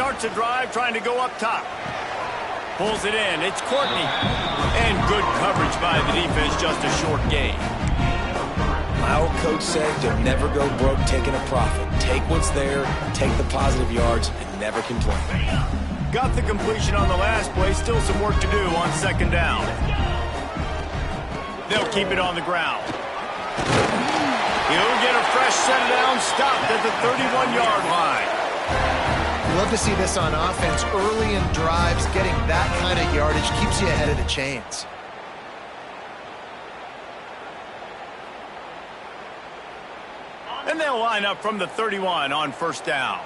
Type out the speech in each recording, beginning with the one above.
starts a drive trying to go up top. Pulls it in. It's Courtney. And good coverage by the defense, just a short gain. My old coach said you'll never go broke taking a profit. Take what's there, take the positive yards, and never complain. Got the completion on the last play. Still some work to do on second down. They'll keep it on the ground. He'll get a fresh set down, stopped at the 31-yard line. Love to see this on offense. Early in drives, getting that kind of yardage keeps you ahead of the chains. And they'll line up from the 31 on first down.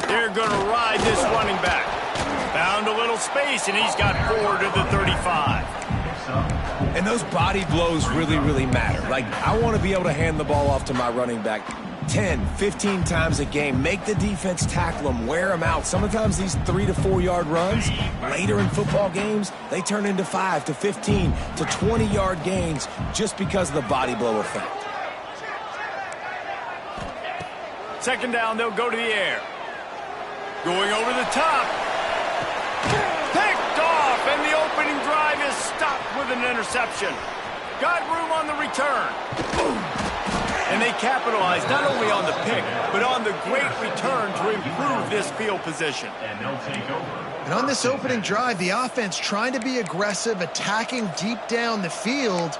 They're going to ride this running back. Found a little space, and he's got 4 to the 35. And those body blows really, really matter. Like, I want to be able to hand the ball off to my running back 10, 15 times a game. Make the defense tackle them, wear them out. Sometimes these 3 to 4 yard runs, later in football games, they turn into 5 to 15 to 20 yard gains just because of the body blow effect. Second down, they'll go to the air. Going over the top. Picked off, and the opening drive is stopped with an interception. Got room on the return. And they capitalize not only on the pick, but on the great return to improve this field position. And on this opening drive, the offense trying to be aggressive, attacking deep down the field,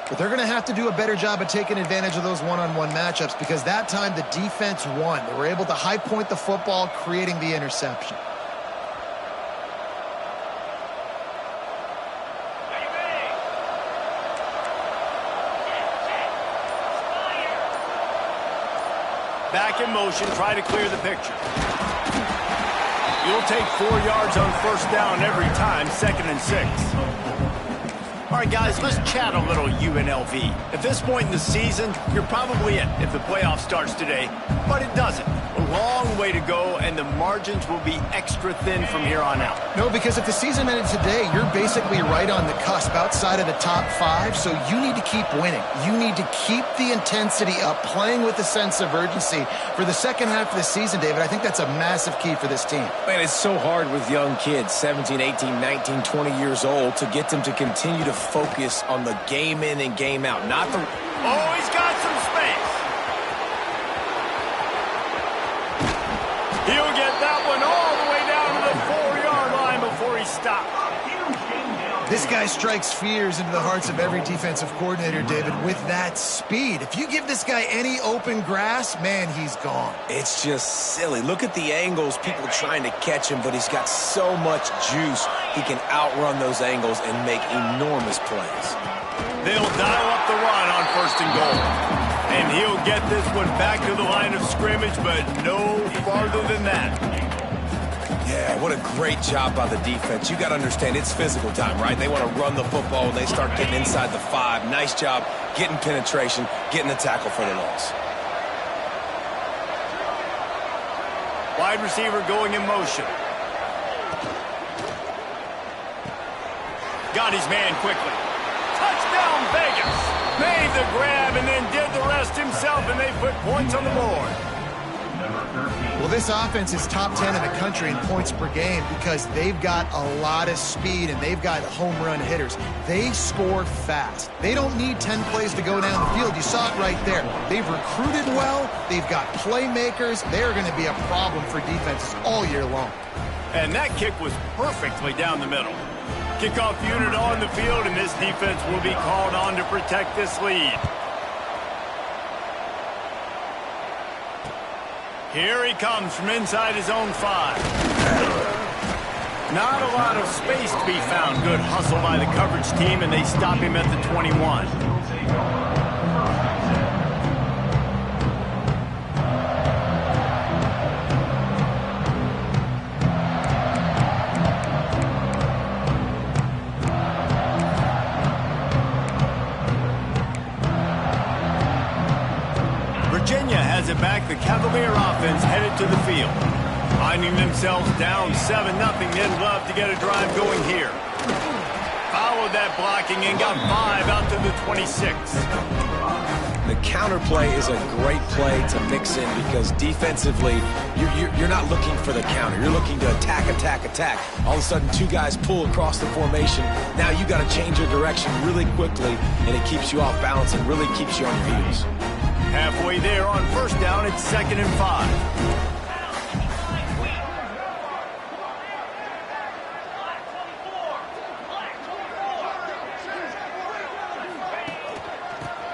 but they're going to have to do a better job of taking advantage of those one-on-one matchups because that time the defense won. They were able to high point the football, creating the interception. Back in motion, try to clear the picture. You'll take 4 yards on first down every time, 2nd and 6. All right, guys, let's chat a little UNLV. At this point in the season, you're probably in if the playoff starts today, but it doesn't. A long way to go, and the margins will be extra thin from here on out. No, because if the season ended today, you're basically right on the cusp outside of the top 5, so you need to keep winning. You need to keep the intensity up, playing with a sense of urgency for the second half of the season, David. I think that's a massive key for this team. Man, it's so hard with young kids, 17, 18, 19, 20 years old, to get them to continue to focus on the game in and game out, not the... Oh, he's got some space. He'll get that one all the way down to the 4-yard line before he stops. This guy strikes fears into the hearts of every defensive coordinator, David, with that speed. If you give this guy any open grass, man, he's gone. It's just silly. Look at the angles, people trying to catch him, but he's got so much juice. He can outrun those angles and make enormous plays. They'll dial up the run on 1st and goal. And he'll get this one back to the line of scrimmage, but no farther than that. Yeah, what a great job by the defense. You got to understand, it's physical time, right? They want to run the football when they start getting inside the 5. Nice job getting penetration, getting the tackle for the loss. Wide receiver going in motion. Got his man quickly. Touchdown, Vegas. Made the grab and then did the rest himself, and they put points on the board. Well, this offense is top 10 in the country in points per game because they've got a lot of speed and they've got home run hitters. They score fast. They don't need 10 plays to go down the field. You saw it right there. They've recruited well. They've got playmakers. They're going to be a problem for defenses all year long. And that kick was perfectly down the middle. Kickoff unit on the field, and this defense will be called on to protect this lead. Here he comes from inside his own 5. Not a lot of space to be found. Good hustle by the coverage team, and they stop him at the 21. Virginia has it back. The Cavalier offense headed to the field. Finding themselves down 7-0, they'd love to get a drive going here. Followed that blocking and got 5 out to the 26. The counter play is a great play to mix in because defensively, you're not looking for the counter. You're looking to attack, attack, attack. All of a sudden, 2 guys pull across the formation. Now you got to change your direction really quickly, and it keeps you off balance and really keeps you on your heels. Halfway there on first down, it's 2nd and 5.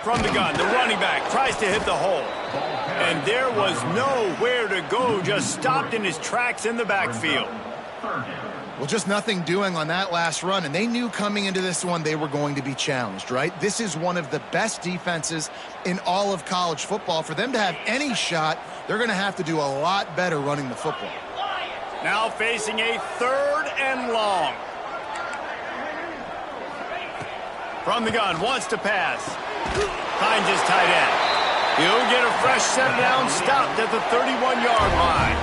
From the gun, the running back tries to hit the hole. And there was nowhere to go, just stopped in his tracks in the backfield. Well, just nothing doing on that last run, and they knew coming into this one they were going to be challenged, right? This is one of the best defenses in all of college football. For them to have any shot, they're going to have to do a lot better running the football. Now facing a 3rd and long. From the gun, wants to pass. Finds his tight end. He'll get a fresh set down, stopped at the 31-yard line.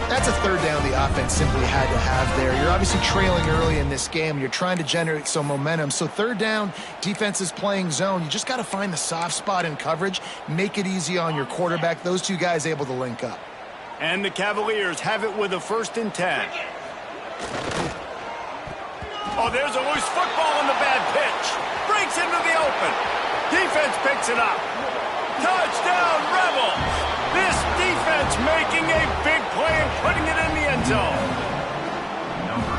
That's a 3rd down the offense simply had to have there. You're obviously trailing early in this game. You're trying to generate some momentum. So 3rd down, defense is playing zone. You just got to find the soft spot in coverage, make it easy on your quarterback. Those 2 guys able to link up. And the Cavaliers have it with a 1st and 10. Oh, there's a loose football on the bad pitch. Breaks into the open. Defense picks it up. Touchdown, Rebels! This defense making a big play and putting it in the end zone.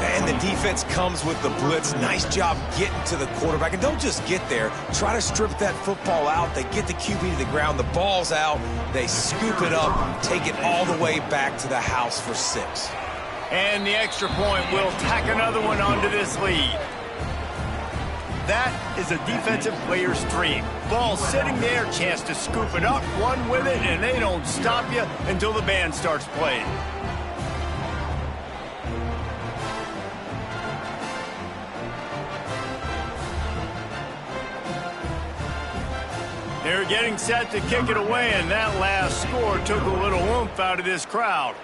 And the defense comes with the blitz. Nice job getting to the quarterback. And don't just get there. Try to strip that football out. They get the QB to the ground. The ball's out. They scoop it up, take it all the way back to the house for 6. And the extra point will tack another one onto this lead. That is a defensive player's dream. Ball sitting there, chance to scoop it up, run with it, and they don't stop you until the band starts playing. They're getting set to kick it away, and that last score took a little oomph out of this crowd.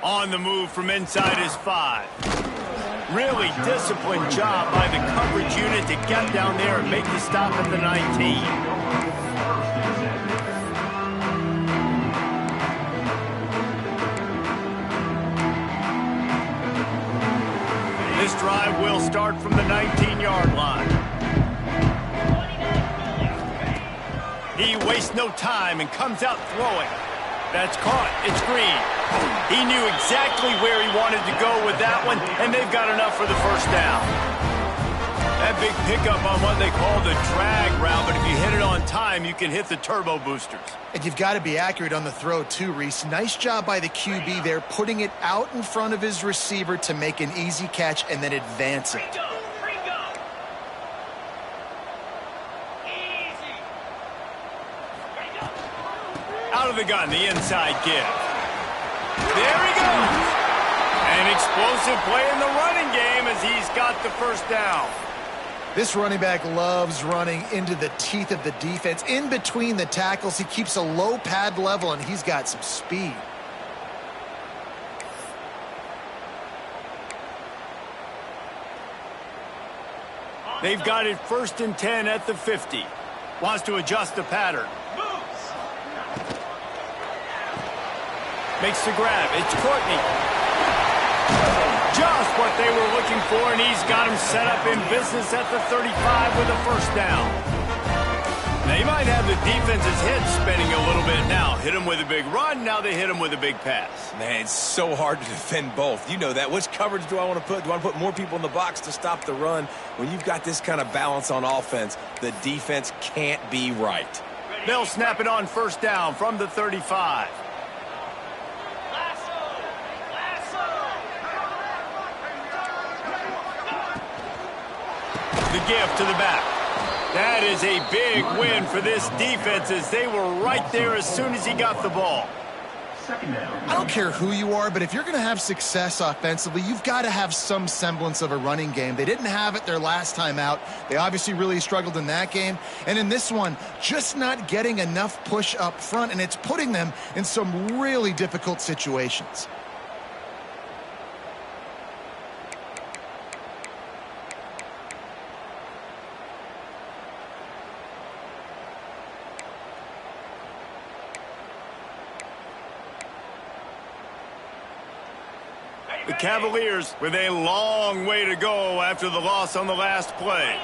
On the move from inside his 5. Really disciplined job by the coverage unit to get down there and make the stop at the 19. This drive will start from the 19-yard line. He wastes no time and comes out throwing. That's caught. It's Green. He knew exactly where he wanted to go with that one, and they've got enough for the 1st down. That big pickup on what they call the drag route, but if you hit it on time, you can hit the turbo boosters. And you've got to be accurate on the throw too, Reese. Nice job by the QB there, putting it out in front of his receiver to make an easy catch and then advance it. Out of the gun, the inside give. There he goes. An explosive play in the running game as he's got the 1st down. This running back loves running into the teeth of the defense. In between the tackles, he keeps a low pad level, and he's got some speed. They've got it 1st and 10 at the 50. Wants to adjust the pattern. Makes the grab. It's Courtney. Just what they were looking for, and he's got him set up in business at the 35 with a 1st down. They might have the defense's head spinning a little bit now. Hit him with a big run, now they hit him with a big pass. Man, it's so hard to defend both. You know that. Which coverage do I want to put? Do I want to put more people in the box to stop the run? When you've got this kind of balance on offense, the defense can't be right. They'll snap it on 1st down from the 35. The give to the back. That is a big win for this defense as they were right there as soon as he got the ball. I don't care who you are, but if you're going to have success offensively, you've got to have some semblance of a running game. They didn't have it their last time out. They obviously really struggled in that game. And in this one, just not getting enough push up front, and it's putting them in some really difficult situations. The Cavaliers with a long way to go after the loss on the last play.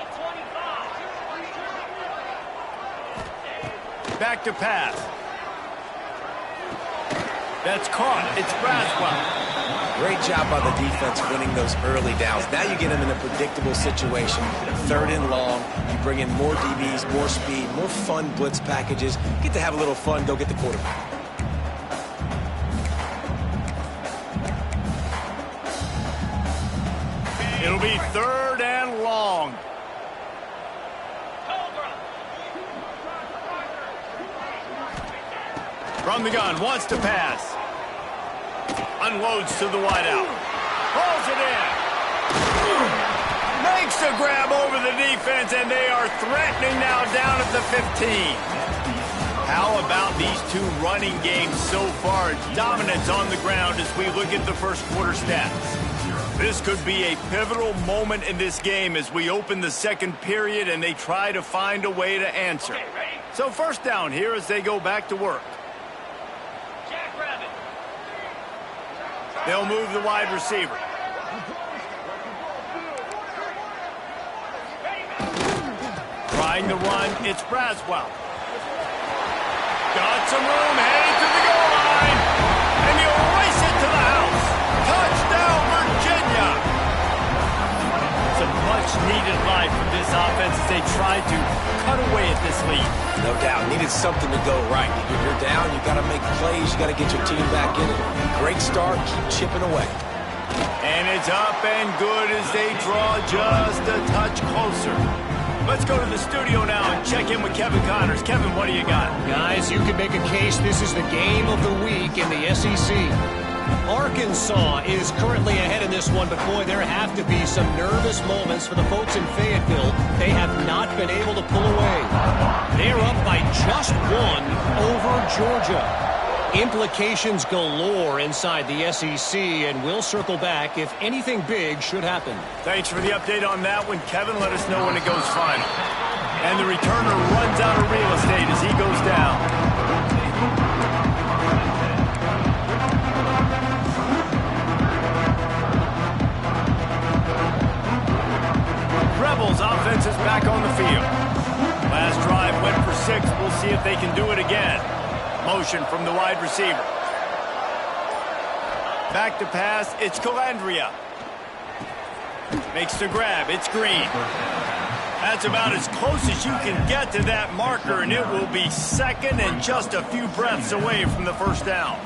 Back to pass. That's caught. It's Braswell. Great job by the defense winning those early downs. Now you get them in a predictable situation. 3rd and long. You bring in more DBs, more speed, more fun blitz packages. Get to have a little fun. Go get the quarterback. It'll be 3rd and long. From the gun, wants to pass. Unloads to the wideout. Pulls it in. Makes the grab over the defense, and they are threatening now down at the 15. How about these two running games so far? Dominance on the ground as we look at the first quarter stats. This could be a pivotal moment in this game as we open the second period and they try to find a way to answer. So first down here as they go back to work. They'll move the wide receiver. Trying to run, it's Braswell. Got some room, headed to the goal line. And he'll race it to the house. Touchdown, Virginia! Some much-needed life from this offense as they try to cut away at this lead. No doubt. Needed something to go right. If you're down, you got to make plays. You got to get your team back in it. Great start. Keep chipping away. And it's up and good as they draw just a touch closer. Let's go to the studio now and check in with Kevin Connors. Kevin, what do you got? Guys, you could make a case this is the game of the week in the SEC. Arkansas is currently ahead in this one, but boy, there have to be some nervous moments for the folks in Fayetteville. They have not been able to pull away. They're up by just 1 over Georgia. Implications galore inside the SEC, and we'll circle back if anything big should happen. Thanks for the update on that one, Kevin. Let us know when it goes final. And the returner runs out of real estate as he goes down. Rebels offense is back on the field. Last drive went for 6. We'll see if they can do it again. Motion from the wide receiver. Back to pass, it's Calandria. Makes the grab, it's Green. That's about as close as you can get to that marker, and it will be 2nd and just a few breaths away from the first down.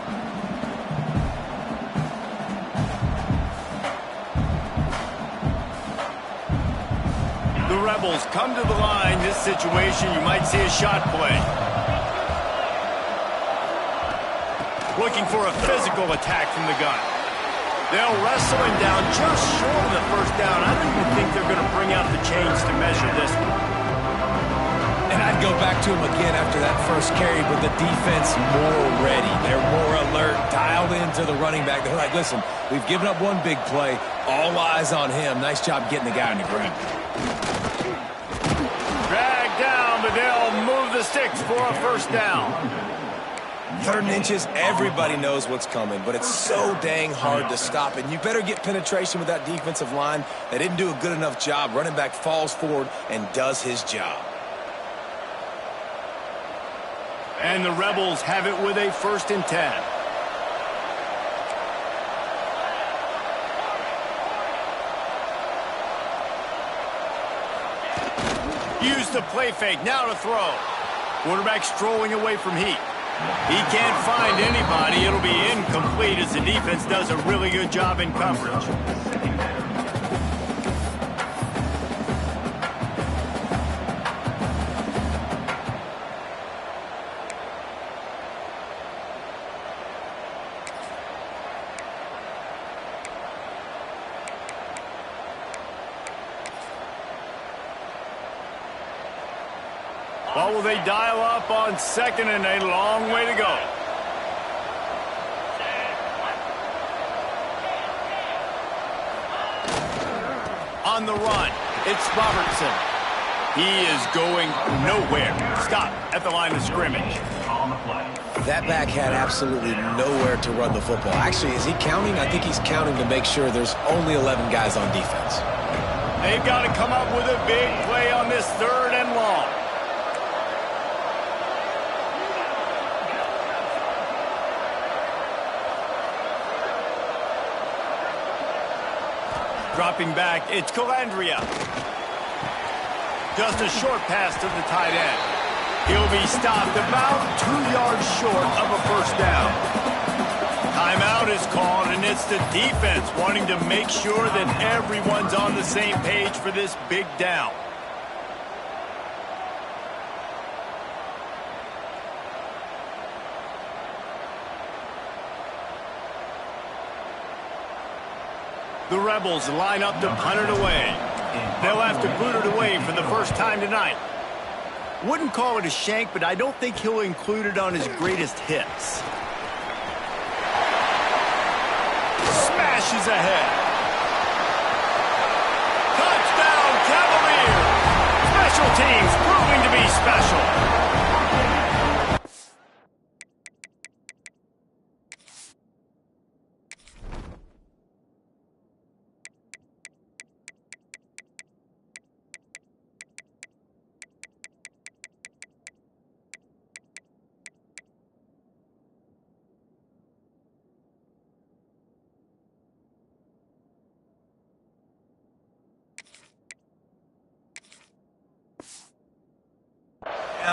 The Rebels come to the line. This situation, you might see a shot play. Looking for a physical attack from the gun. They'll wrestle him down just short of the first down. I don't even think they're going to bring out the chains to measure this one. And I'd go back to him again after that first carry, but the defense more ready. They're more alert, dialed into the running back. They're like, listen, we've given up one big play. All eyes on him. Nice job getting the guy on the ground. Dragged down, but they'll move the sticks for a first down. 3rd and inches, everybody knows what's coming, but it's so dang hard to stop. And you better get penetration with that defensive line. They didn't do a good enough job. Running back falls forward and does his job. And the Rebels have it with a 1st and 10. Use the play fake, now to throw. Quarterback strolling away from heat. He can't find anybody. It'll be incomplete as the defense does a really good job in coverage. What will they dial up on second and a long way to go? On the run, it's Robertson. He is going nowhere. Stop at the line of scrimmage. That back had absolutely nowhere to run the football. Actually, is he counting? I think he's counting to make sure there's only 11 guys on defense. They've got to come up with a big play on this third and long. Dropping back, it's Calandria. Just a short pass to the tight end. He'll be stopped about 2 yards short of a first down. Timeout is called, and it's the defense wanting to make sure that everyone's on the same page for this big down. The Rebels line up to punt it away. They'll have to boot it away for the first time tonight. Wouldn't call it a shank, but I don't think he'll include it on his greatest hits. Smashes ahead. Touchdown, Cavaliers! Special teams proving to be special.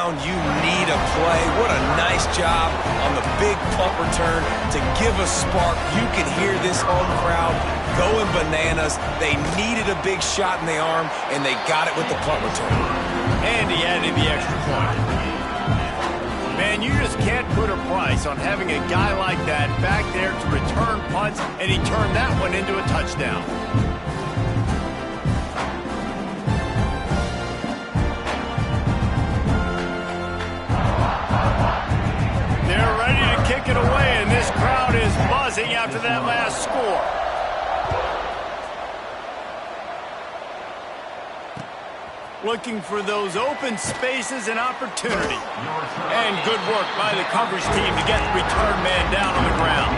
You need a play. What a nice job on the big punt return to give a spark. You can hear this home crowd going bananas. They needed a big shot in the arm, and they got it with the punt return. And he added the extra point. Man, you just can't put a price on having a guy like that back there to return punts, and he turned that one into a touchdown. They're ready to kick it away, and this crowd is buzzing after that last score. Looking for those open spaces and opportunity. And good work by the coverage team to get the return man down on the ground.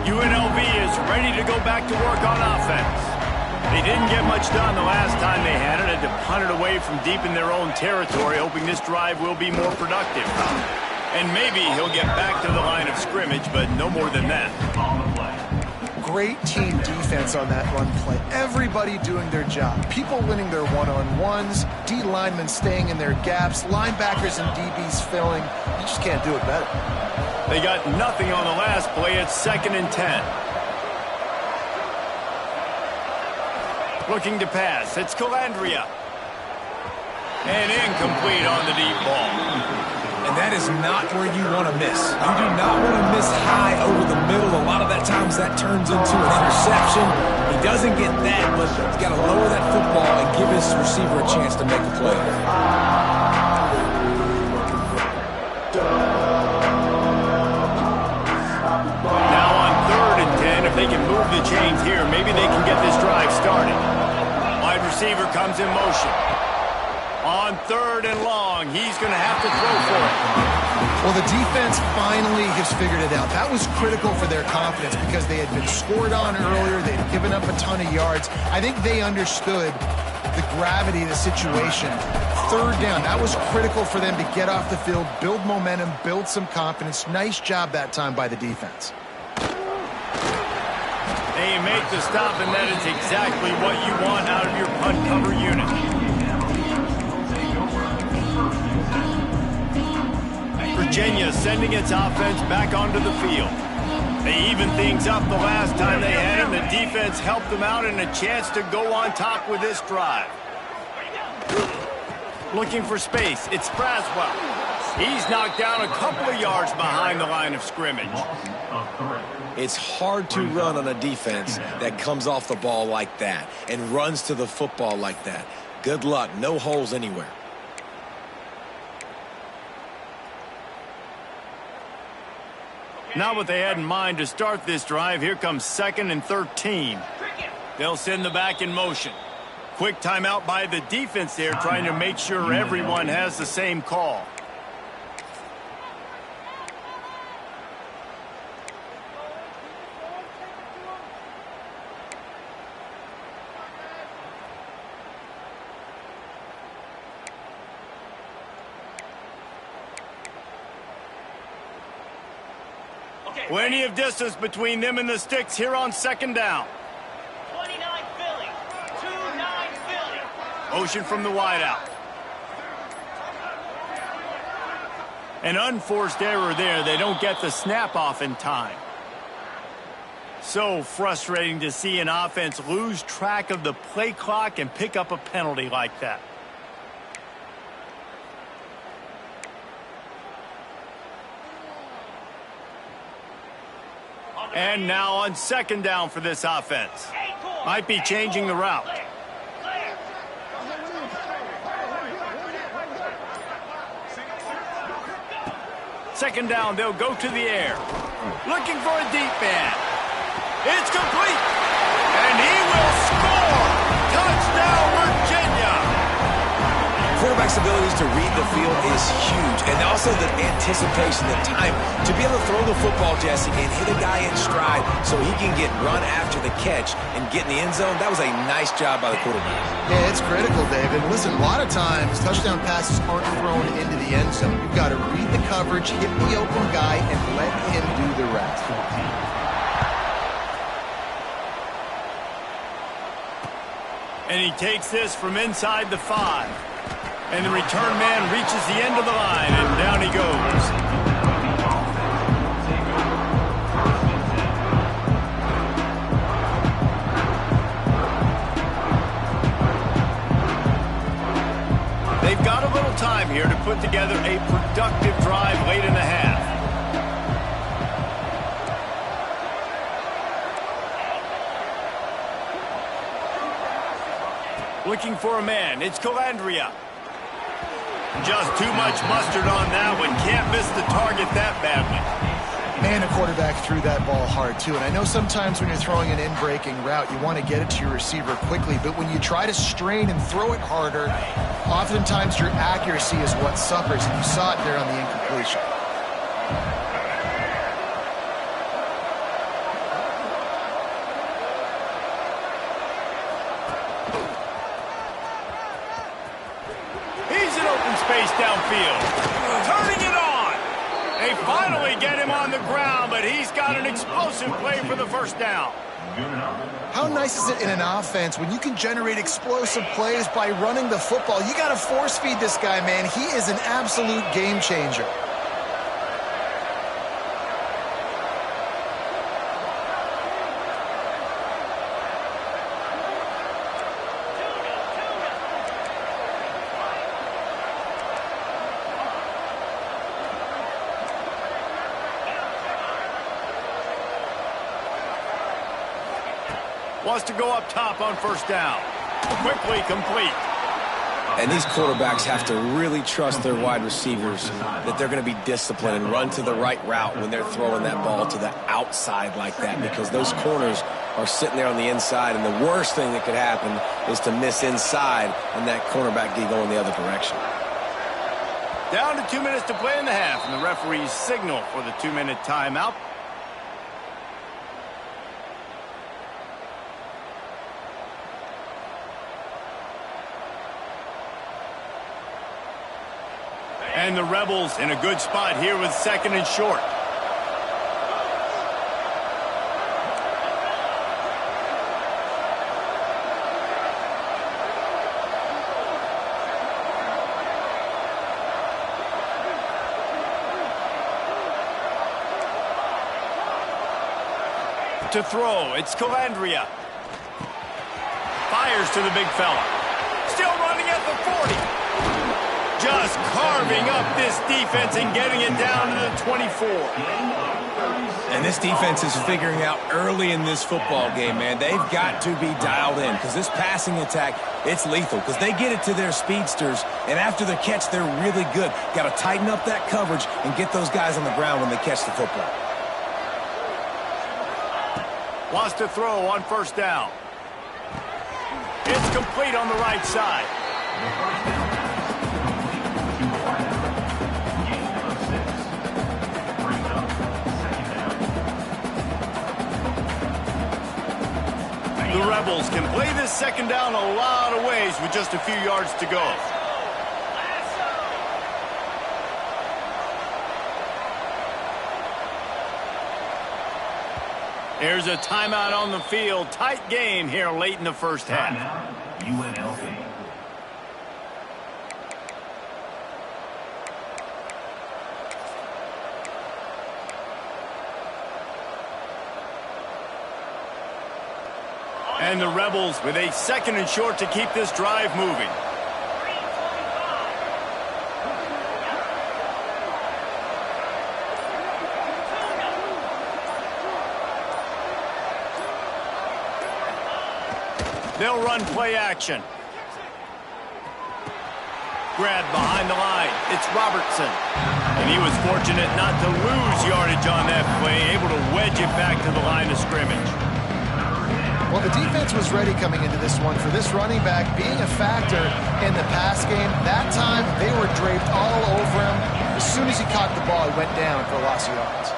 UNLV is ready to go back to work on offense. They didn't get much done the last time they had it. Had to punt it away from deep in their own territory, hoping this drive will be more productive. And maybe he'll get back to the line of scrimmage, but no more than that. Great team defense on that run play. Everybody doing their job. People winning their one-on-ones, D linemen staying in their gaps, linebackers and DBs filling. You just can't do it better. They got nothing on the last play. It's 2nd and 10. Looking to pass. It's Calandria. And incomplete on the deep ball. And that is not where you want to miss. You do not want to miss high over the middle. A lot of that times that turns into an interception. He doesn't get that, but he's got to lower that football and give his receiver a chance to make a play. If they can move the chains here, maybe they can get this drive started. Wide receiver comes in motion. On 3rd and long, he's going to have to throw for it. Well, the defense finally has figured it out. That was critical for their confidence because they had been scored on earlier. They'd given up a ton of yards. I think they understood the gravity of the situation. 3rd down, that was critical for them to get off the field, build momentum, build some confidence. Nice job that time by the defense. They make the stop, and that is exactly what you want out of your punt cover unit. Virginia sending its offense back onto the field. They evened things up the last time they had him. The defense helped them out and a chance to go on top with this drive. Looking for space. It's Braswell. He's knocked down a couple of yards behind the line of scrimmage. It's hard to run on a defense that comes off the ball like that and runs to the football like that. Good luck. No holes anywhere. Not what they had in mind to start this drive. Here comes 2nd and 13. They'll send the back in motion. Quick timeout by the defense there, trying to make sure everyone has the same call. Plenty of distance between them and the sticks here on 2nd down. 29 Philly. 2-9 Philly. Motion from the wideout. An unforced error there. They don't get the snap off in time. So frustrating to see an offense lose track of the play clock and pick up a penalty like that. And now on 2nd down for this offense. Might be changing the route. Second down, they'll go to the air. Looking for a deep man. It's complete. And he will score. Touchdown, Virginia. Quarterback's abilities to read the field is huge, and also the anticipation, the time to be able to throw the football, Jesse, and hit a guy in stride so he can get run after the catch and get in the end zone. That was a nice job by the quarterback. Yeah, it's critical, David. Listen, a lot of times touchdown passes aren't thrown into the end zone. You've got to read the coverage, hit the open guy, and let him do the rest. And he takes this from inside the 5. And the return man reaches the end of the line, and down he goes. They've got a little time here to put together a productive drive late in the half. Looking for a man. It's Calandria. Just too much mustard on that one. Can't miss the target that badly. Man, a quarterback threw that ball hard, too. And I know sometimes when you're throwing an in-breaking route, you want to get it to your receiver quickly. But when you try to strain and throw it harder, oftentimes your accuracy is what suffers. And you saw it there on the incompletion. Space downfield. Turning it on. They finally get him on the ground, but he's got an explosive play for the first down. How nice is it in an offense when you can generate explosive plays by running the football? You got to force feed this guy, man. He is an absolute game changer. Wants to go up top on first down. Quickly complete. And these quarterbacks have to really trust their wide receivers that they're going to be disciplined and run to the right route when they're throwing that ball to the outside like that, because those corners are sitting there on the inside, and the worst thing that could happen is to miss inside and that cornerback be going the other direction. Down to 2 minutes to play in the half, and the referees signal for the 2-minute timeout. And the Rebels in a good spot here with 2nd and short. To throw, it's Calandria. Fires to the big fella. Still running at the 40. Just carving carving up this defense and getting it down to the 24. And this defense is figuring out early in this football game, man. They've got to be dialed in because this passing attack, it's lethal because they get it to their speedsters, and after the catch, they're really good. Got to tighten up that coverage and get those guys on the ground when they catch the football. Wants to throw on first down. It's complete on the right side. The Rebels can play this second down a lot of ways with just a few yards to go. There's a timeout on the field. Tight game here late in the first half. UNLV. And the Rebels with a second and short to keep this drive moving. They'll run play action. Grab behind the line. It's Robertson. And he was fortunate not to lose yardage on that play, able to wedge it back to the line of scrimmage. Well, the defense was ready coming into this one for this running back being a factor in the pass game. That time, they were draped all over him. As soon as he caught the ball, he went down for a loss of yards.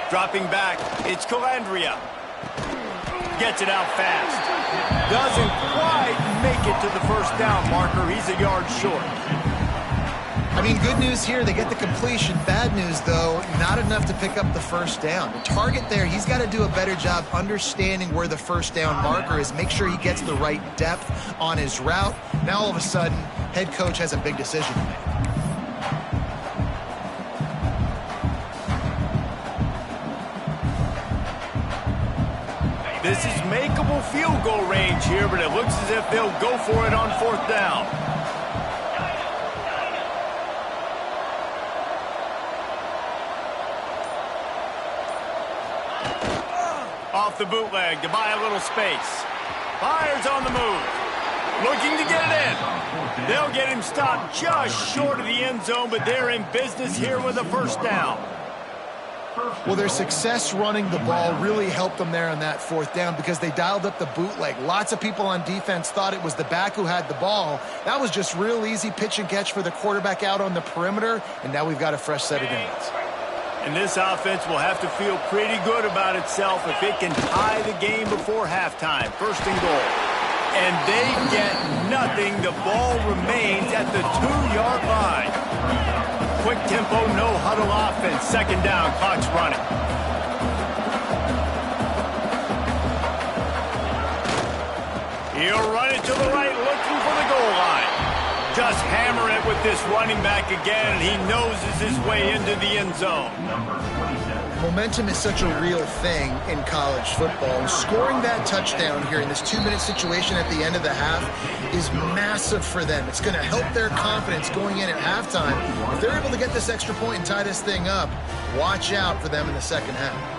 Dropping back, it's Calandria. Gets it out fast. Doesn't quite make it to the first down marker. He's a yard short. I mean, good news here, they get the completion. Bad news, though, not enough to pick up the first down. The target there, he's got to do a better job understanding where the first down marker is, make sure he gets the right depth on his route. Now, all of a sudden, head coach has a big decision to make. This is makeable field goal range here, but it looks as if they'll go for it on fourth down. Off the bootleg to buy a little space. Fires on the move. Looking to get it in. They'll get him stopped just short of the end zone, but they're in business here with a first down. Well, their success running the ball really helped them there on that fourth down because they dialed up the bootleg. Lots of people on defense thought it was the back who had the ball. That was just real easy pitch and catch for the quarterback out on the perimeter, and now we've got a fresh set of downs. And this offense will have to feel pretty good about itself if it can tie the game before halftime. First and goal. And they get nothing. The ball remains at the 2-yard line. Quick tempo, no huddle offense. Second down, clock's running. He'll run it to the right, looking for the goal line. Just hammer it with this running back again, and he noses his way into the end zone. Momentum is such a real thing in college football. And scoring that touchdown here in this 2-minute situation at the end of the half is massive for them. It's going to help their confidence going in at halftime. If they're able to get this extra point and tie this thing up, watch out for them in the second half.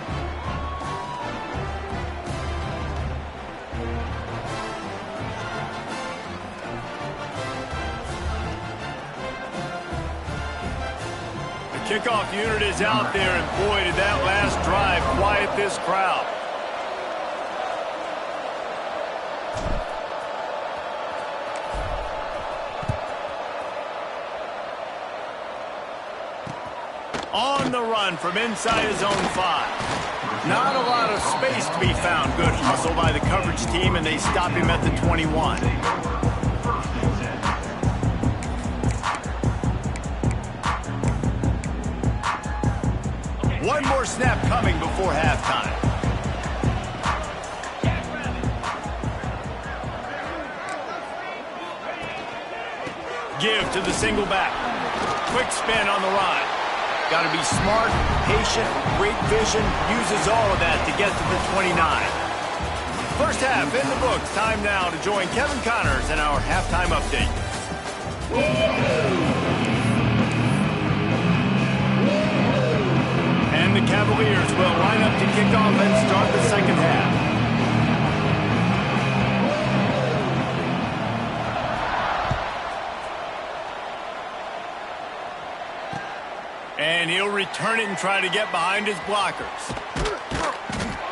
Kickoff unit is out there, and boy, did that last drive quiet this crowd. On the run from inside his own 5. Not a lot of space to be found. Good hustle by the coverage team, and they stop him at the 21. One more snap coming before halftime. Give to the single back. Quick spin on the run. Got to be smart, patient, great vision. Uses all of that to get to the 29. First half in the books. Time now to join Kevin Connors in our halftime update. And the Cavaliers will line up to kick off and start the second half. And he'll return it and try to get behind his blockers.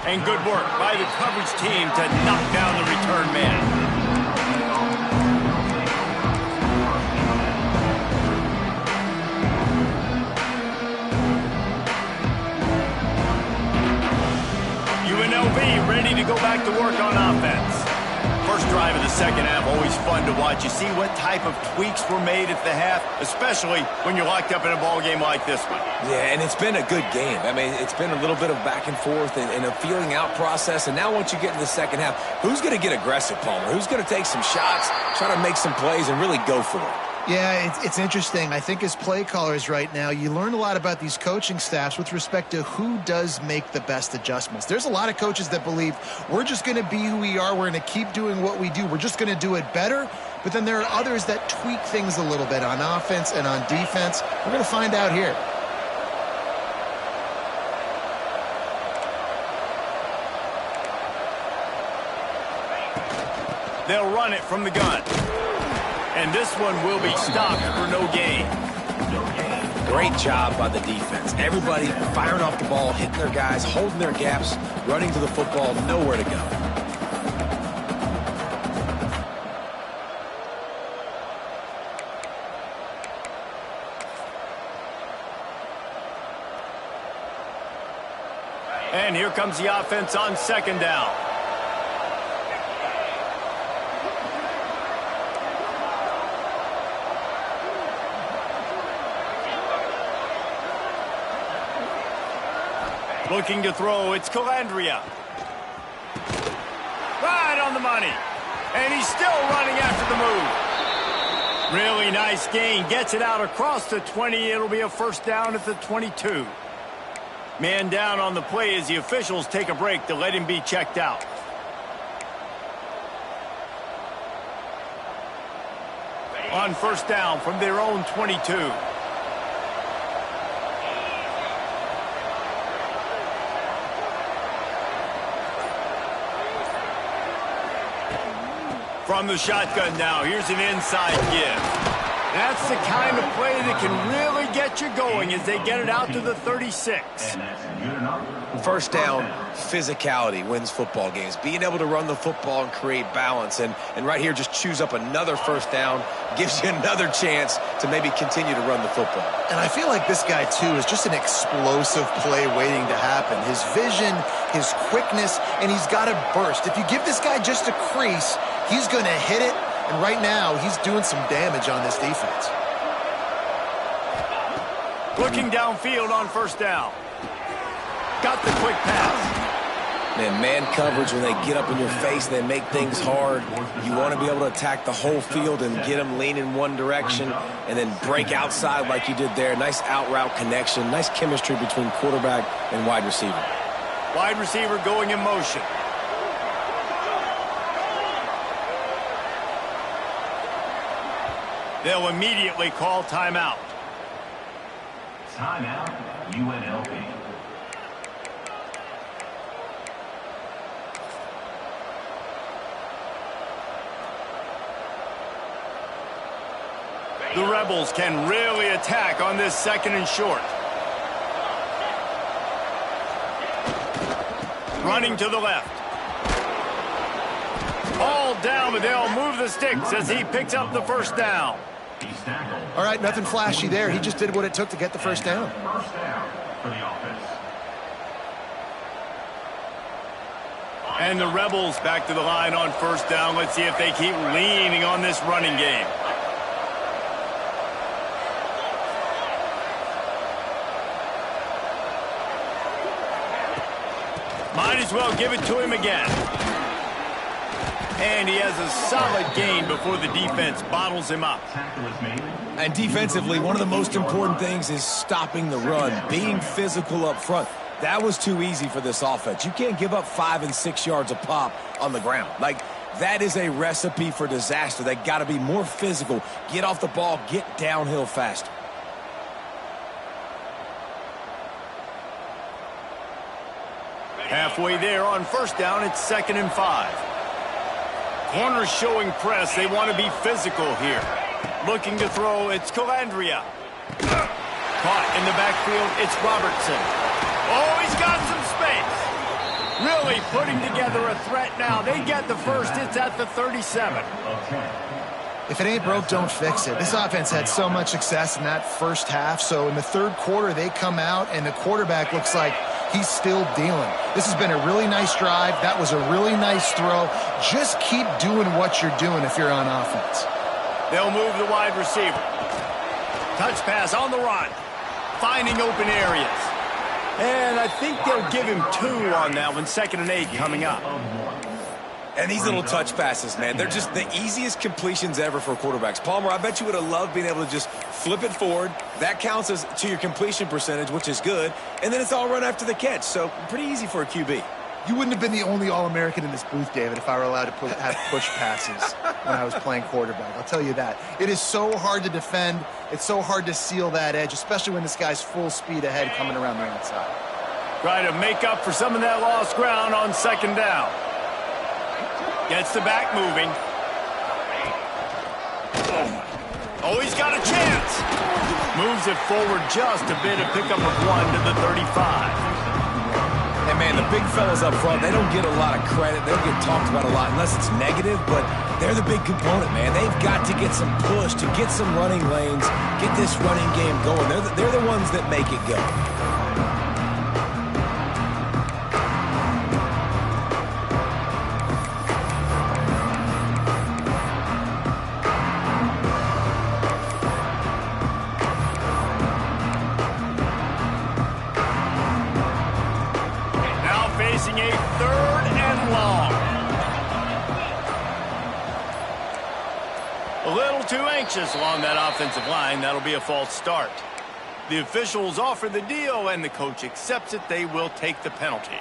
And good work by the coverage team to knock down the return man. UNLV ready to go back to work on offense. First drive of the second half, always fun to watch. You see what type of tweaks were made at the half, especially when you're locked up in a ball game like this one. Yeah, and it's been a good game. I mean, it's been a little bit of back and forth and a feeling out process. And now once you get in the second half, who's going to get aggressive, Palmer? Who's going to take some shots, try to make some plays, and really go for it? Yeah, it's interesting. I think as play callers right now, you learn a lot about these coaching staffs with respect to who does make the best adjustments. There's a lot of coaches that believe we're just going to be who we are. We're going to keep doing what we do. We're just going to do it better. But then there are others that tweak things a little bit on offense and on defense. We're going to find out here. They'll run it from the gun. And this one will be stopped for no gain. Great job by the defense. Everybody firing off the ball, hitting their guys, holding their gaps, running to the football, nowhere to go. And here comes the offense on second down. Looking to throw, it's Calandria. Right on the money. And he's still running after the move. Really nice gain. Gets it out across the 20. It'll be a first down at the 22. Man down on the play as the officials take a break to let him be checked out. On first down from their own 22. From the shotgun now, here's an inside give. That's the kind of play that can really get you going as they get it out to the 36. First down, physicality wins football games. Being able to run the football and create balance. And right here, just choose up another first down, gives you another chance to maybe continue to run the football. And I feel like this guy, too, is just an explosive play waiting to happen. His vision, his quickness, and he's got a burst. If you give this guy just a crease, he's going to hit it. And right now, he's doing some damage on this defense. Looking downfield on first down. Got the quick pass. Man coverage, when they get up in your face, they make things hard. You want to be able to attack the whole field and get them lean in one direction and then break outside like you did there. Nice out route connection. Nice chemistry between quarterback and wide receiver. Wide receiver going in motion. They'll immediately call timeout. Timeout, UNLV. The Rebels can really attack on this second and short. Running to the left. All down, but they'll move the sticks as he picks up the first down. All right, nothing flashy there. He just did what it took to get the first down. First down for the offense. And the Rebels back to the line on first down. Let's see if they keep leaning on this running game. Might as well give it to him again. And he has a solid gain before the defense bottles him up. And defensively, one of the most important things is stopping the run, being physical up front. That was too easy for this offense. You can't give up 5 and 6 yards a pop on the ground. Like, that is a recipe for disaster. They got to be more physical, get off the ball, get downhill faster. Halfway there on first down, it's 2nd and 5. Corners showing press. They want to be physical here. Looking to throw, it's Calandria. Caught in the backfield, it's Robertson. Oh, he's got some space. Really putting together a threat now. They get the first. It's at the 37. If it ain't broke, don't fix it. This offense had so much success in that first half, so in the third quarter, they come out, and the quarterback looks like he's still dealing. This has been a really nice drive. That was a really nice throw. Just keep doing what you're doing if you're on offense. They'll move the wide receiver. Touch pass on the run. Finding open areas. And I think they'll give him 2 on that one. 2nd and 8 coming up. And these little touch passes, man, they're just the easiest completions ever for quarterbacks. Palmer, I bet you would have loved being able to just flip it forward. That counts as to your completion percentage, which is good. And then it's all run after the catch. So pretty easy for a QB. You wouldn't have been the only All-American in this booth, David, if I were allowed to have push passes when I was playing quarterback. I'll tell you that. It is so hard to defend. It's so hard to seal that edge, especially when this guy's full speed ahead coming around the outside. Try to make up for some of that lost ground on 2nd down. Gets the back moving. Oh, he's got a chance. Moves it forward just a bit, a pickup of 1 to the 35. And, man, the big fellas up front, they don't get a lot of credit. They don't get talked about a lot unless it's negative, but they're the big component, man. They've got to get some push, to get some running lanes, get this running game going. They're the ones that make it go. Facing a 3rd and long. A little too anxious along that offensive line. That'll be a false start. The officials offer the deal, and the coach accepts it. They will take the penalty.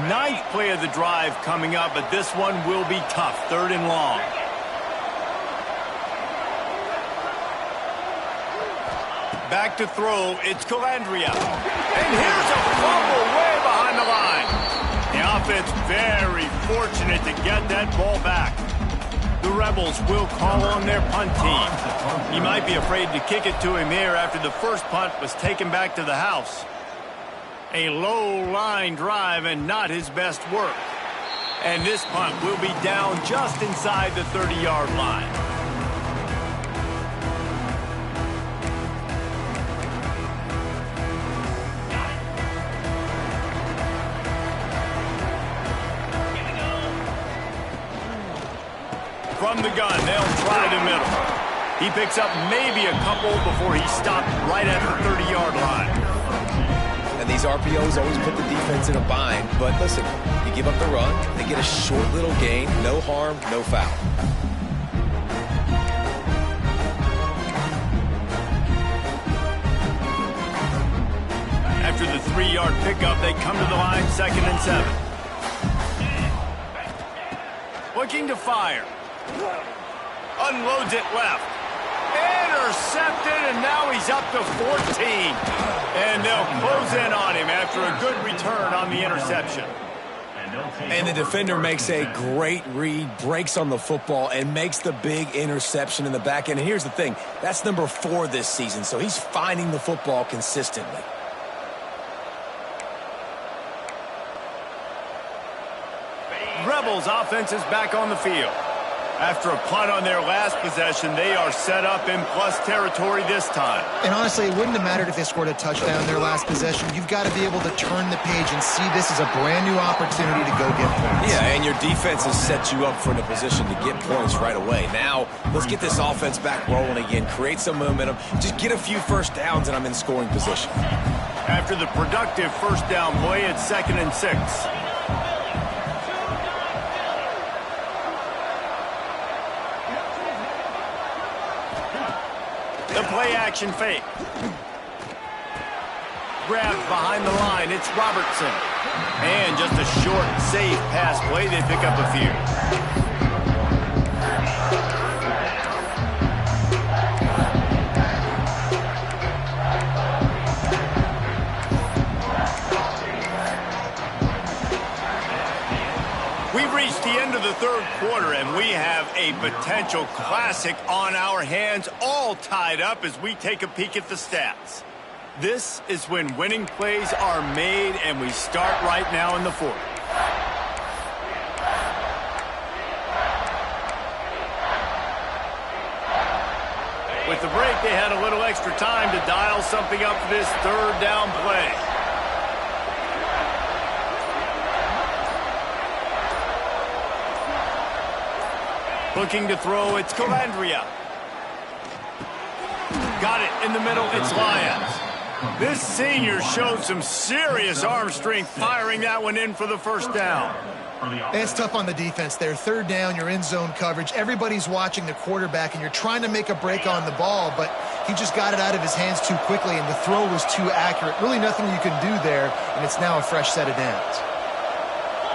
Ninth play of the drive coming up, but this one will be tough. 3rd and long. Back to throw, it's Calandria. And here's a fumble way behind the line. The offense very fortunate to get that ball back. The Rebels will call on their punt team. He might be afraid to kick it to him here after the first punt was taken back to the house. A low-line drive and not his best work. And this punt will be down just inside the 30-yard line. From the gun, they'll try the middle. He picks up maybe a couple before he stopped right at the 30-yard line. And these RPOs always put the defense in a bind. But listen, you give up the run, they get a short little gain, no harm, no foul. After the 3-yard pickup, they come to the line, 2nd and 7. Looking to fire. Unloads it left. Intercepted, and now he's up to 14. And they'll close in on him after a good return on the interception. And the defender makes a great read, breaks on the football, and makes the big interception in the back end. And here's the thing, that's number 4 this season, so he's finding the football consistently. Rebels offense is back on the field. After a punt on their last possession, they are set up in plus territory this time. And honestly, it wouldn't have mattered if they scored a touchdown in their last possession. You've got to be able to turn the page and see this as a brand new opportunity to go get points. Yeah, and your defense has set you up for a position to get points right away. Now, let's get this offense back rolling again, create some momentum, just get a few first downs, and I'm in scoring position. After the productive first down play, it's 2nd and 6. The play play-action fake. Grabbed behind the line, it's Robertson. And just a short, safe pass play, they pick up a few. We've reached the end of the third quarter, and we have a potential classic on our hands, all tied up as we take a peek at the stats. This is when winning plays are made, and we start right now in the fourth. With the break, they had a little extra time to dial something up for this third down play. Looking to throw, it's Calandria. Got it in the middle, it's Lyons. This senior showed some serious arm strength firing that one in for the first down. It's tough on the defense there. Third down, you're in zone coverage. Everybody's watching the quarterback, and you're trying to make a break on the ball, but he just got it out of his hands too quickly, and the throw was too accurate. Really nothing you can do there, and it's now a fresh set of downs.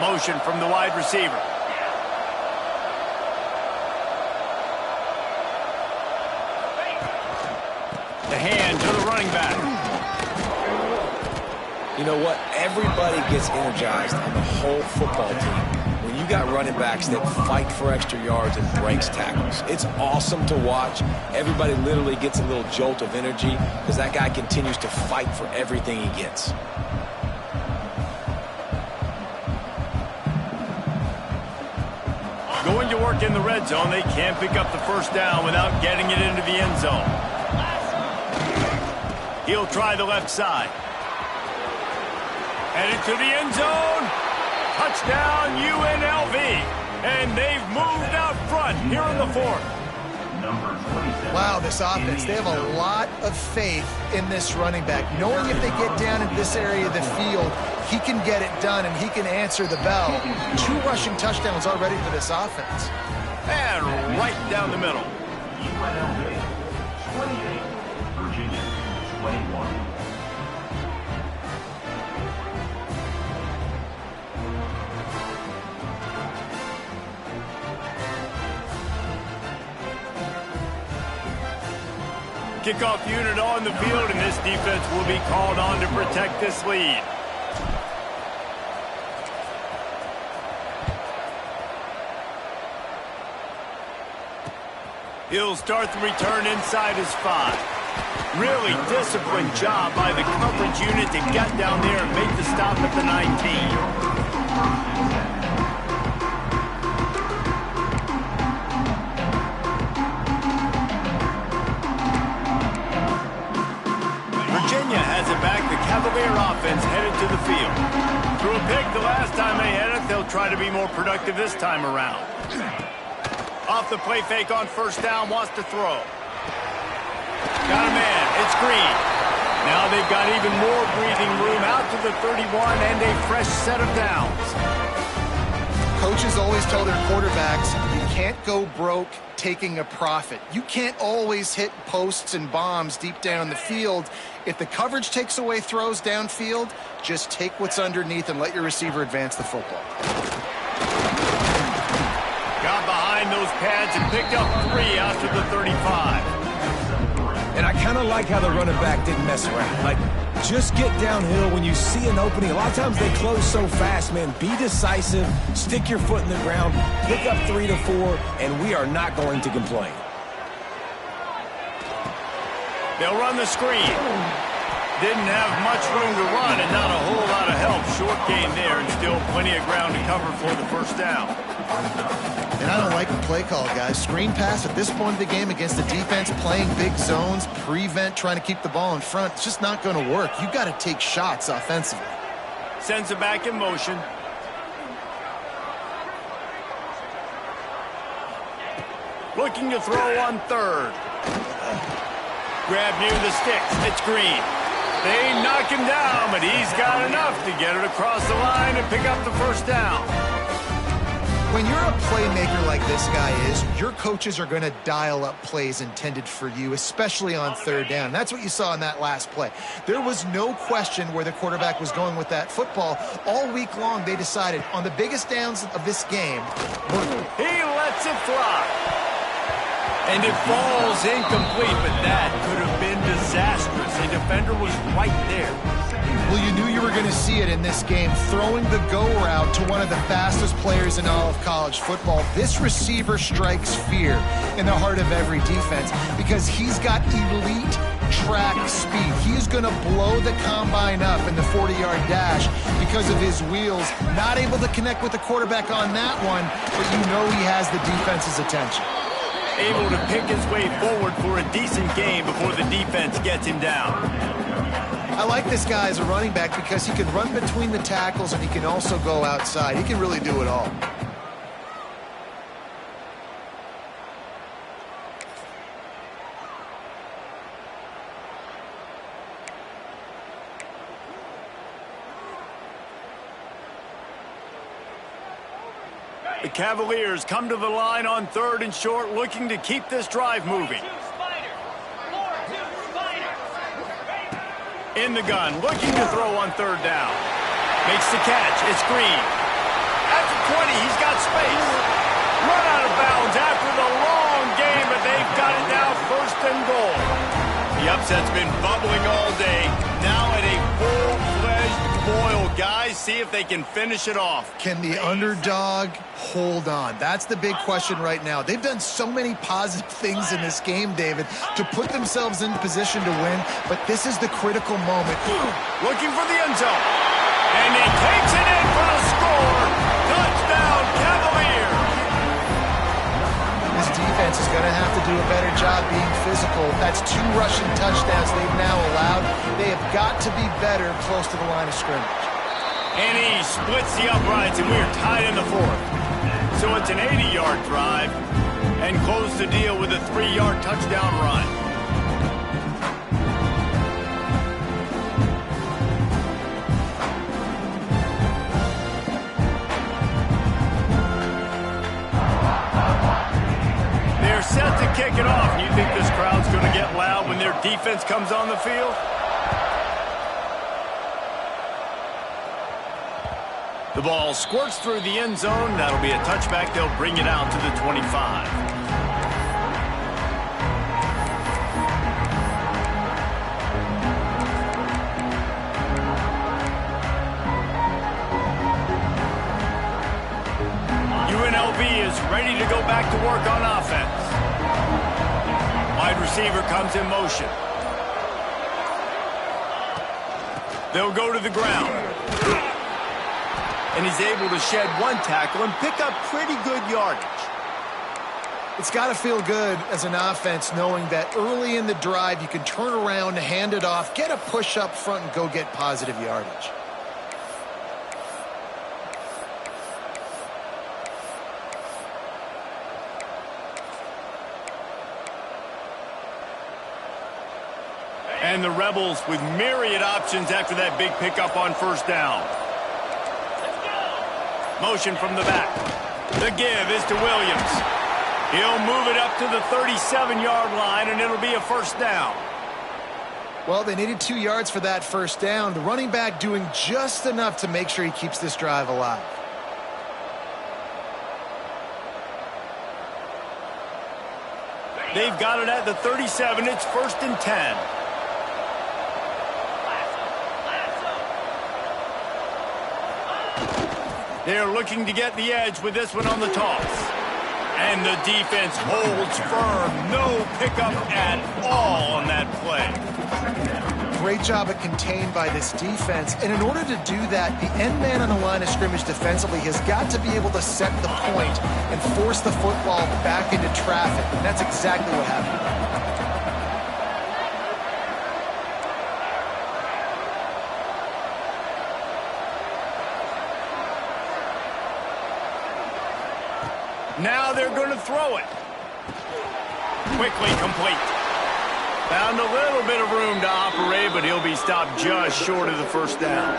Motion from the wide receiver. The hand to the running back. You know what? Everybody gets energized on the whole football team when you got running backs that fight for extra yards and breaks tackles. It's awesome to watch. Everybody literally gets a little jolt of energy because that guy continues to fight for everything he gets. Going to work in the red zone, they can't pick up the first down without getting it into the end zone. He'll try the left side. Headed to the end zone. Touchdown, UNLV. And they've moved out front here in the fourth. Wow, this offense, they have a lot of faith in this running back. Knowing if they get down into this area of the field, he can get it done and he can answer the bell. 2 rushing touchdowns already for this offense. And right down the middle. UNLV 28, Virginia 21. Kickoff unit on the field, and this defense will be called on to protect this lead. He'll start the return inside his 5. Really disciplined job by the coverage unit to get down there and make the stop at the 19. Has it back. The Cavalier offense headed to the field. Threw a pick the last time they had it. They'll try to be more productive this time around. Off the play fake on first down, wants to throw. Got a man. It's Green. Now they've got even more breathing room out to the 31 and a fresh set of downs. Coaches always tell their quarterbacks, you can't go broke taking a profit. You can't always hit posts and bombs deep down the field. If the coverage takes away throws downfield, just take what's underneath and let your receiver advance the football. Got behind those pads and picked up 3 out to the 35. And I kind of like how the running back didn't mess around. Like, just get downhill when you see an opening. A lot of times they close so fast, man. Be decisive, stick your foot in the ground, pick up 3 to 4, and we are not going to complain. They'll run the screen. Didn't have much room to run and not a whole lot of help. Short gain there and still plenty of ground to cover for the first down. And I don't like the play call, guys. Screen pass at this point of the game against the defense, playing big zones, prevent, trying to keep the ball in front. It's just not going to work. You've got to take shots offensively. Sends it back in motion. Looking to throw on third. Grab near the sticks. It's Green. They knock him down, but he's got enough to get it across the line and pick up the first down. When you're a playmaker like this guy is, your coaches are going to dial up plays intended for you, especially on third down. That's what you saw in that last play. There was no question where the quarterback was going with that football. All week long, they decided on the biggest downs of this game. He lets it fly. And it falls incomplete, but that could have been disastrous. A defender was right there. Well, you knew you were going to see it in this game, throwing the go route to one of the fastest players in all of college football. This receiver strikes fear in the heart of every defense because he's got elite track speed. He's going to blow the combine up in the 40-yard dash because of his wheels. Not able to connect with the quarterback on that one, but you know he has the defense's attention. Able to pick his way forward for a decent game before the defense gets him down. I like this guy as a running back because he can run between the tackles and he can also go outside. He can really do it all. The Cavaliers come to the line on 3rd and short, looking to keep this drive moving. In the gun, looking to throw on 3rd down. Makes the catch. It's Green. At the 20, he's got space. Run out of bounds after the long game, but they've got it now 1st and goal. The upset's been bubbling all day. Now at a full-fledged boil. Guys, see if they can finish it off. Can the underdog hold on? That's the big question right now. They've done so many positive things in this game, David, to put themselves in position to win, but this is the critical moment. Looking for the end zone. And he takes it in for the score. Touchdown, Cavaliers. This defense is going to have to do a better job being physical. That's 2 rushing touchdowns they've now allowed. They have got to be better close to the line of scrimmage. And he splits the uprights, and we're tied in the 4th. So it's an 80-yard drive, and close the deal with a 3-yard touchdown run. They're set to kick it off. You think this crowd's going to get loud when their defense comes on the field? The ball squirts through the end zone. That'll be a touchback. They'll bring it out to the 25. UNLV is ready to go back to work on offense. Wide receiver comes in motion. They'll go to the ground. And he's able to shed 1 tackle and pick up pretty good yardage. It's got to feel good as an offense knowing that early in the drive you can turn around, hand it off, get a push up front, and go get positive yardage. And the Rebels with myriad options after that big pickup on 1st down. Motion from the back. The give is to Williams. He'll move it up to the 37-yard line, and it'll be a 1st down. Well, they needed 2 yards for that 1st down. The running back doing just enough to make sure he keeps this drive alive. They've got it at the 37. It's 1st and 10. They're looking to get the edge with this one on the toss. And the defense holds firm. No pickup at all on that play. Great job of contained by this defense. And in order to do that, the end man on the line of scrimmage defensively has got to be able to set the point and force the football back into traffic. And that's exactly what happened. Now they're going to throw it. Quickly complete. Found a little bit of room to operate, but he'll be stopped just short of the 1st down.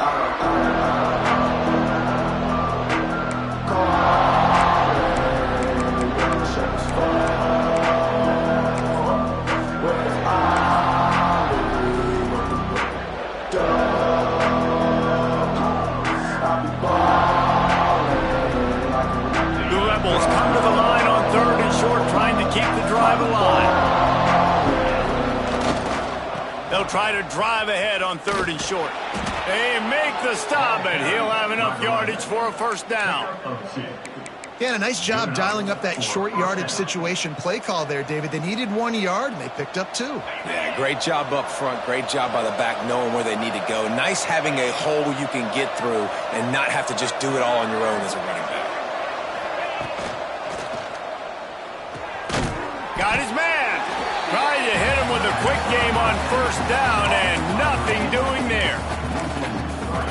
try to drive ahead on 3rd and short. They make the stop, and he'll have enough yardage for a first down. Yeah, and a nice job dialing up that short yardage situation play call there, David. They needed 1 yard, and they picked up 2. Yeah, great job up front. Great job by the back knowing where they need to go. Nice having a hole you can get through and not have to just do it all on your own as a running back. Got his man. Trying to hit him with a quick game on 1st down, and nothing doing there.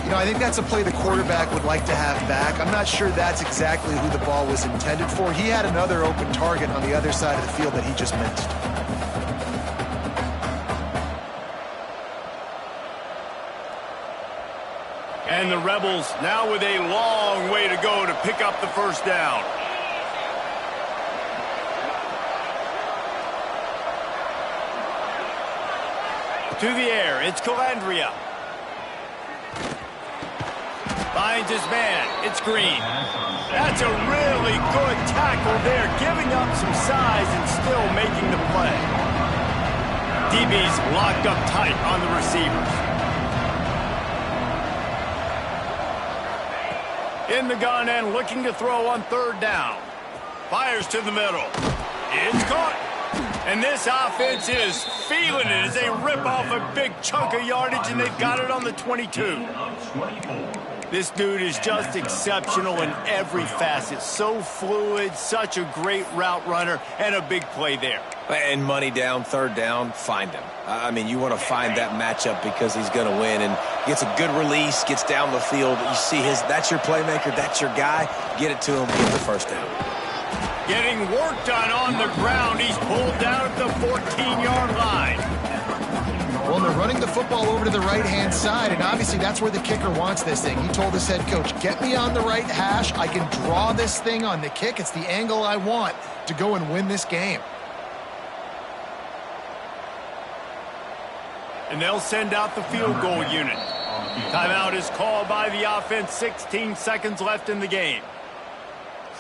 You know, I think that's a play the quarterback would like to have back. I'm not sure that's exactly who the ball was intended for. He had another open target on the other side of the field that he just missed. And the Rebels now with a long way to go to pick up the 1st down. To the air, it's Calandria. Finds his man, it's Green. That's a really good tackle there, giving up some size and still making the play. DB's locked up tight on the receivers. In the gun and looking to throw on 3rd down. Fires to the middle. It's caught. And this offense is feeling it as they rip off a big chunk of yardage, and they've got it on the 22. This dude is just exceptional in every facet. So fluid, such a great route runner, and a big play there. And money down, 3rd down, find him. I mean, you want to find that matchup because he's going to win. And gets a good release, gets down the field. You see that's your playmaker, that's your guy. Get it to him, get the 1st down. Getting work done on the ground. He's pulled down at the 14-yard line. Well, they're running the football over to the right-hand side, and obviously that's where the kicker wants this thing. He told his head coach, get me on the right hash. I can draw this thing on the kick. It's the angle I want to go and win this game. And they'll send out the field goal unit. Timeout is called by the offense. 16 seconds left in the game.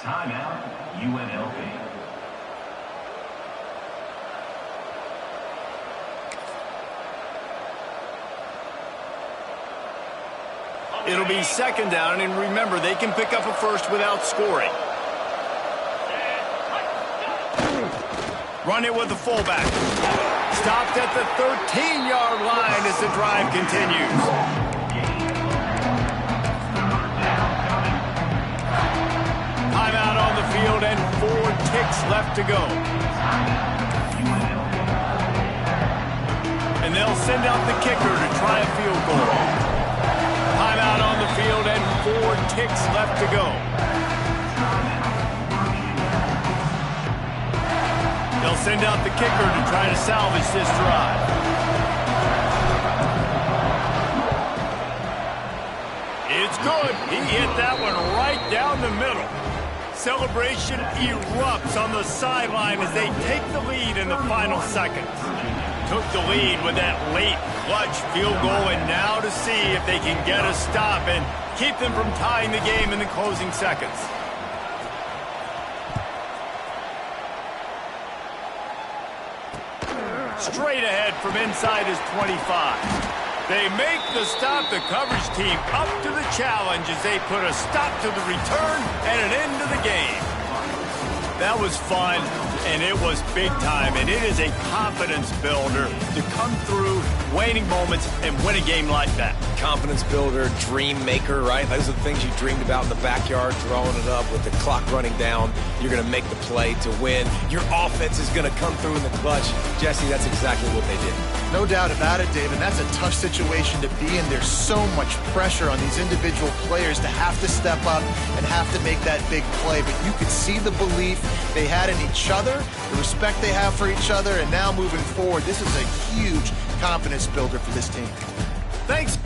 Timeout, UNLV. It'll be 2nd down, and remember, they can pick up a 1st without scoring. Run it with the fullback. Stopped at the 13-yard line as the drive continues. Timeout on the field and 4 ticks left to go. And they'll send out the kicker to try a field goal. Timeout on the field and 4 ticks left to go. They'll send out the kicker to try to salvage this drive. It's good. He hit that one right down the middle. Celebration erupts on the sideline as they take the lead in the final seconds. Took the lead with that late clutch field goal, and now to see if they can get a stop and keep them from tying the game in the closing seconds. Straight ahead from inside his 25. They make the stop. The coverage team up to the challenge as they put a stop to the return and an end to the game. That was fun, and it was big time, and it is a confidence builder to come through waning moments and win a game like that. Confidence builder, dream maker, right? Those are the things you dreamed about in the backyard, throwing it up with the clock running down. You're going to make the play to win. Your offense is going to come through in the clutch. Jesse, that's exactly what they did. No doubt about it, David. That's a tough situation to be in. There's so much pressure on these individual players to have to step up and have to make that big play. But you could see the belief they had in each other, the respect they have for each other, and now moving forward, this is a huge confidence builder for this team. Thanks.